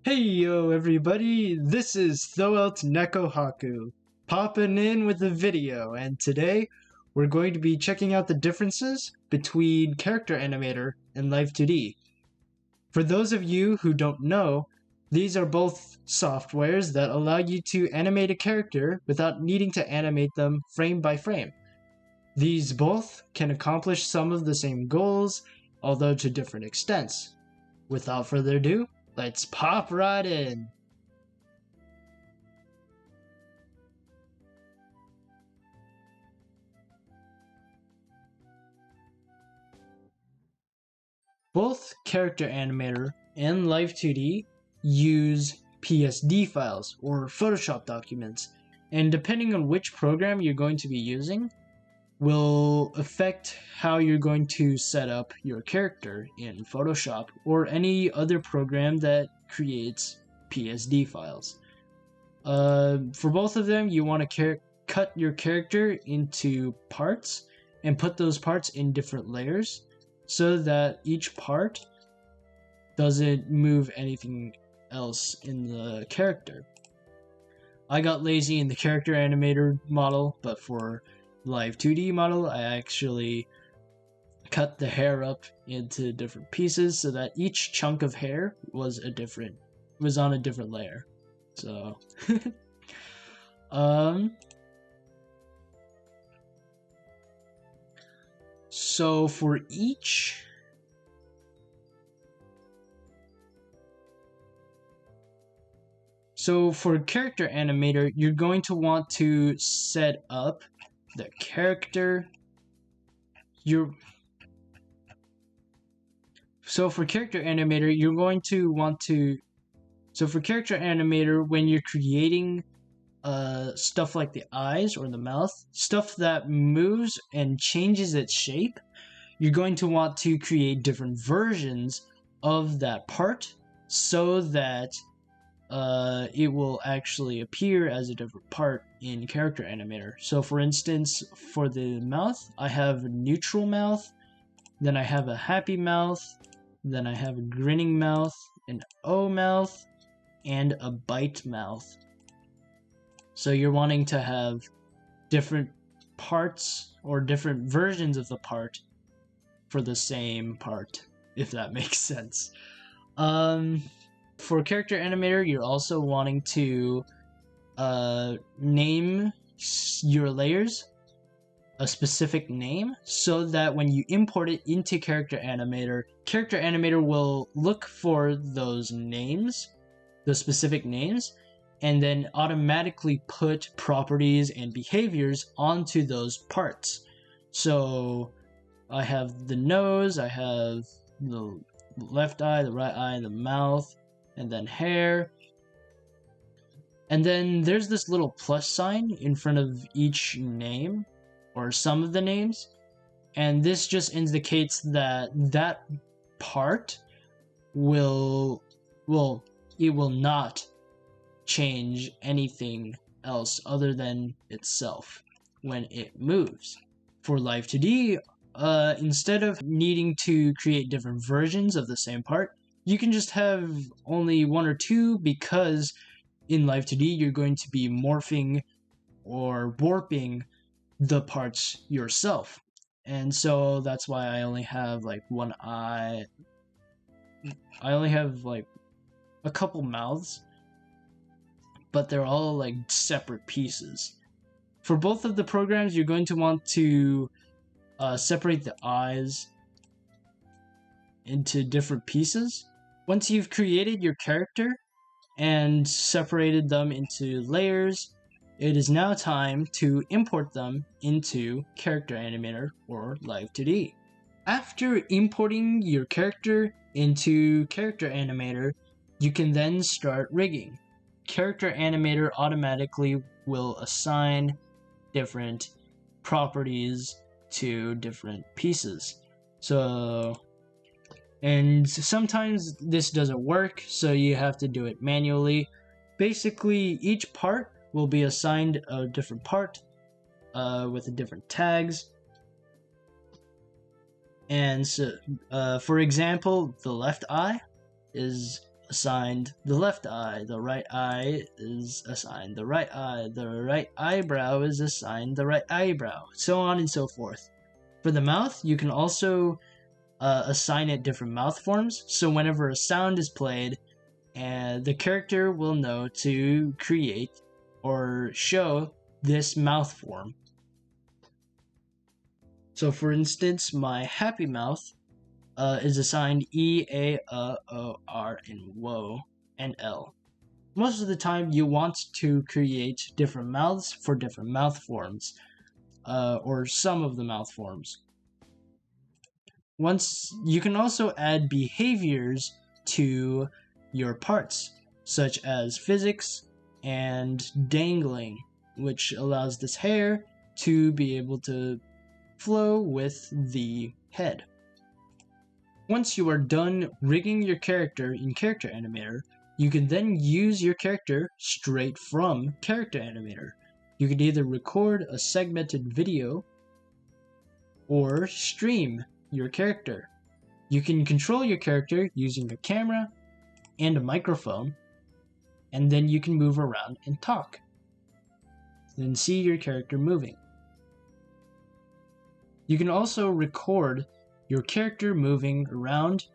Hey yo everybody, this is Thoelt Nekohaku, popping in with a video, and today we're going to be checking out the differences between Character Animator and Live2D. For those of you who don't know, these are both softwares that allow you to animate a character without needing to animate them frame by frame. These both can accomplish some of the same goals, although to different extents. Without further ado, let's pop right in. Both Character Animator and Live2D use PSD files or Photoshop documents, and depending on which program you're going to be using will affect how you're going to set up your character in Photoshop or any other program that creates PSD files. For both of them, you want to cut your character into parts and put those parts in different layers so that each part doesn't move anything else in the character. I got lazy in the Character Animator model, but for Live2D model, I actually cut the hair up into different pieces so that each chunk of hair was on a different layer. So so for each Character Animator, you're going to want to set up the character. For Character Animator, you're going to want to. So for Character Animator, when you're creating stuff like the eyes or the mouth, stuff that moves and changes its shape, you're going to want to create different versions of that part so that it will actually appear as a different part in Character Animator. So for instance, for the mouth, I have a neutral mouth, then I have a happy mouth, then I have a grinning mouth, an O mouth, and a bite mouth. So you're wanting to have different parts or different versions of the part for the same part, if that makes sense. For Character Animator, you're also wanting to name your layers a specific name so that when you import it into Character Animator will look for those names, the specific names, and then automatically put properties and behaviors onto those parts. So I have the nose, I have the left eye, the right eye, the mouth, and then hair. And then there's this little plus sign in front of each name, or some of the names, and this just indicates that that part will not change anything else other than itself when it moves. For Live2D, instead of needing to create different versions of the same part, you can just have only one or two, because in Live2D you're going to be morphing or warping the parts yourself. And so that's why I only have like one eye. I only have like a couple mouths, but they're all like separate pieces. For both of the programs, you're going to want to separate the eyes into different pieces. Once you've created your character and separated them into layers, it is now time to import them into Character Animator or Live2D. After importing your character into Character Animator, you can then start rigging. Character Animator automatically will assign different properties to different pieces. And sometimes this doesn't work, so you have to do it manually. Basically, each part will be assigned a different part with different tags. And so, for example, the left eye is assigned the left eye, the right eye is assigned the right eye, the right eyebrow is assigned the right eyebrow, so on and so forth. For the mouth, you can also assign it different mouth forms, so whenever a sound is played, and the character will know to create or show this mouth form. So for instance, my happy mouth is assigned E, A, O, R, and W, and L. Most of the time you want to create different mouths for different mouth forms, or some of the mouth forms. Once you can also add behaviors to your parts, such as physics and dangling, which allows this hair to be able to flow with the head. Once you are done rigging your character in Character Animator, you can then use your character straight from Character Animator. You can either record a segmented video or stream your character. You can control your character using a camera and a microphone, and then you can move around and talk. Then see your character moving. You can also record your character moving around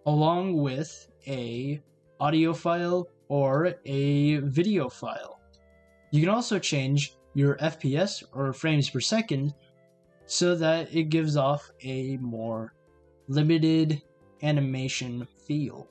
along with a audio file or a video file. You can also change your FPS or frames per second so that it gives off a more limited animation feel.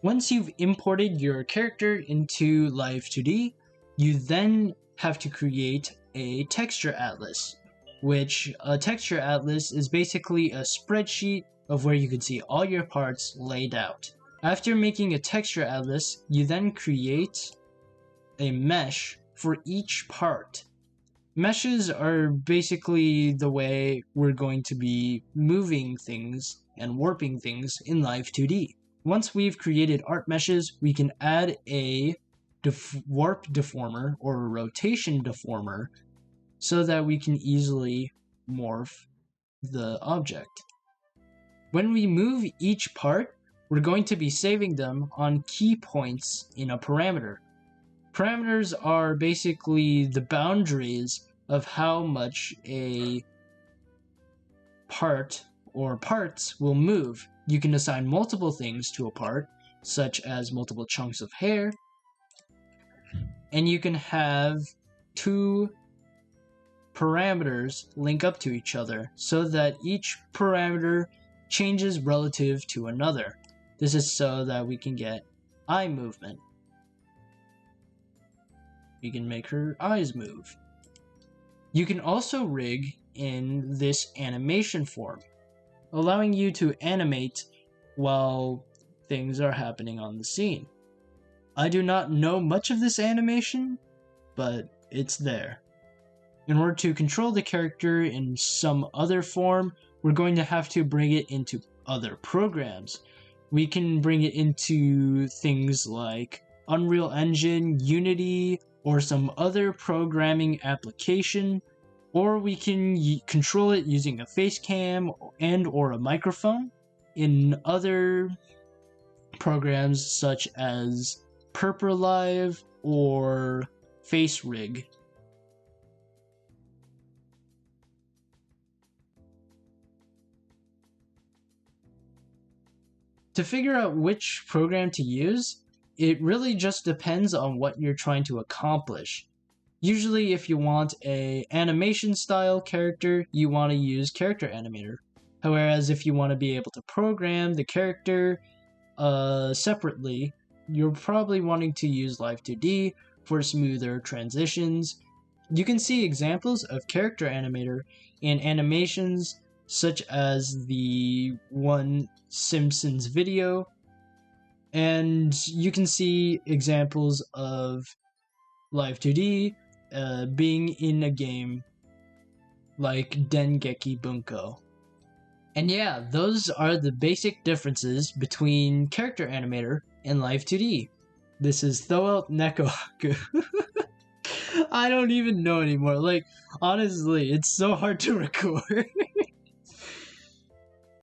Once you've imported your character into Live2D, you then have to create a texture atlas, which a texture atlas is basically a spreadsheet of where you can see all your parts laid out. After making a texture atlas, you then create a mesh for each part. Meshes are basically the way we're going to be moving things and warping things in Live2D. Once we've created art meshes, we can add a warp deformer or a rotation deformer so that we can easily morph the object. When we move each part, we're going to be saving them on key points in a parameter. Parameters are basically the boundaries of how much a part or parts will move. You can assign multiple things to a part, such as multiple chunks of hair, and you can have two parameters link up to each other so that each parameter changes relative to another. This is so that we can get eye movement. We can make her eyes move. You can also rig in this animation form, allowing you to animate while things are happening on the scene. I do not know much of this animation, but it's there. In order to control the character in some other form, we're going to have to bring it into other programs. We can bring it into things like Unreal Engine, Unity, or some other programming application, or we can control it using a face cam and or a microphone in other programs such as Live or Face Rig. To figure out which program to use, it really just depends on what you're trying to accomplish. Usually if you want an animation style character, you want to use Character Animator. Whereas if you want to be able to program the character separately, you're probably wanting to use Live2D for smoother transitions. You can see examples of Character Animator in animations such as the one Simpsons video, and you can see examples of Live2D being in a game like Dengeki Bunko. And yeah, those are the basic differences between Character Animator and Live2D. This is Thoel Nekohaku. I don't even know anymore. Like, honestly, it's so hard to record.